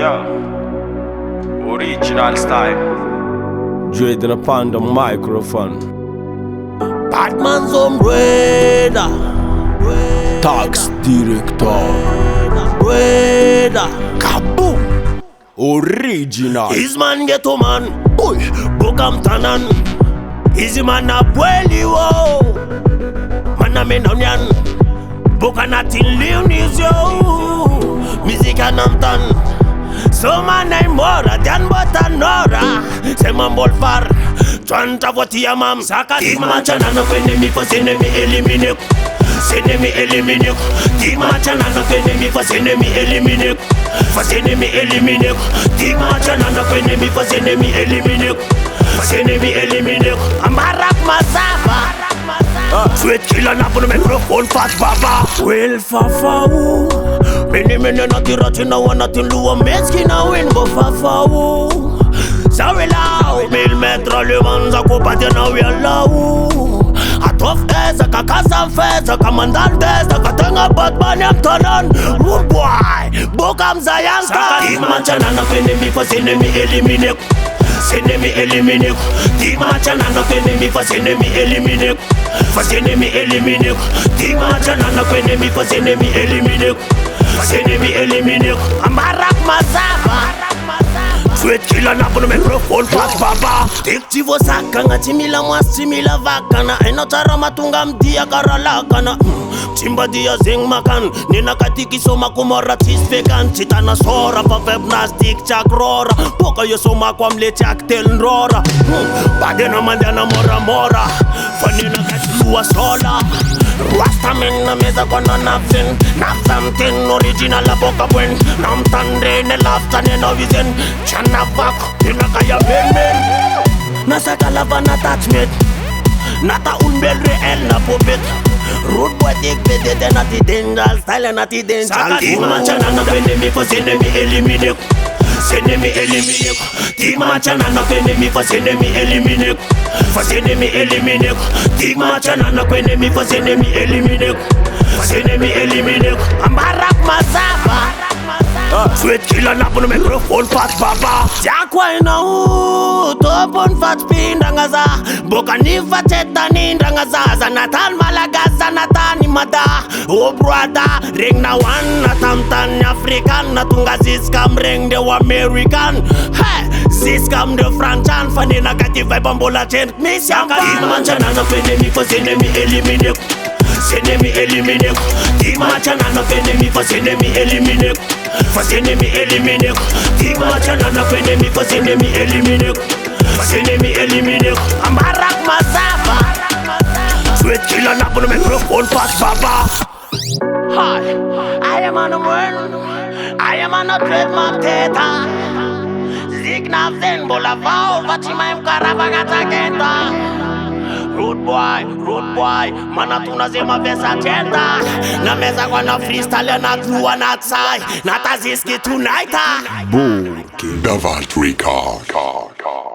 Yeah, original style. Jued upon the microphone. Batman's umbrella. Tax director. Kaboom. Original. His man get to man. Boy, Bokam Tanan. Easy man a boily wo. Man a men onyan. Boka natin liunis yo. Music anamtan. So man I'm more than but anora. Se man bol far. Chanta voti ya mam. Saka di machana no kwene mi for sene mi elimine. Sene mi elimine. Di machana no kwene mi for sene mi elimine. For sene mi elimine. Di machana no kwene mi for sene mi elimine. For sene mi elimine. Amarak masaba. Sweet killer na puno microphone fat baba. Well fafa wo. Many nati rati na wanati luwa meski na winbo fafa wo. Sawe lao, 1000 metres le manza kopate na wia wo. Atof eza kakasa feza kamandal testa katenga batman yaktanan. Rude boy, bokam zayanka. Saka di machana na kwene mi fa sene mi elimine. Sene mi elimine. Di machana na kwene mi fa sene mi elimine. Fa sene mi elimine. Di machana na kwene mi fa sene mi elimine. Fa sene mi elimine. Amarak masaba. Sweet killer na puno microphone fat baba. Tiktivo sakanga timila mwas timila vakana. Enotara matunga mdia karalakana. Timba dia zing makan. Nina katiki soma kumora tispekan. Chitana sora pa webna stick chakrora. Poka yo soma kwa mle chak telnrora. Badena mandana mora mora. Fanina kachilua sola. Rastaman na meza kwa na napsin. Napsamtin original la boka buen. Namtande ne lafta ne novizen. Chana vak, nina kaya men. Nasa kalaban attachment. Nata unbel real na popet. Rude boy dik bedete nati danger. Style nati danger. Saka di machana na kwene mi for sene mi elimine. Sene mi elimine. Di machana na kwene mi for sene mi elimine. For sene mi elimine. Di machana na kwene mi for sene mi elimine. For sene mi elimine. Amarak masaba. Sweet killer na puno microphone fat baba. Jakwa ina topon fat pindangaza. Boka nifa cheta nindangaza. Zanatan malagaza natani mada. Oh brother, ring na one natamtan African. Natunga ziskam ring de American. Hey, ziskam de Franchan. Fani nakati vibe ambola chen. Mission kan manchana na kwene mi for sene mi elimine. Sene mi elimine. Di machana na kwene mi for sene mi elimine. For sene mi elimine. Di machana na kwene mi for sene mi elimine. For sene mi elimine. Amarak masaba. Sweet killer na puno microphone fat baba. Hi, I am on the world. I am on a trademark theta. Zigna zen bolavao vachima mkaravagata kenta. Rude boy, mana tunazema vesa tenda. Na meza kwa na freestyle na tuwa na tsai. Na taziski tonight. Boom. Davalt record.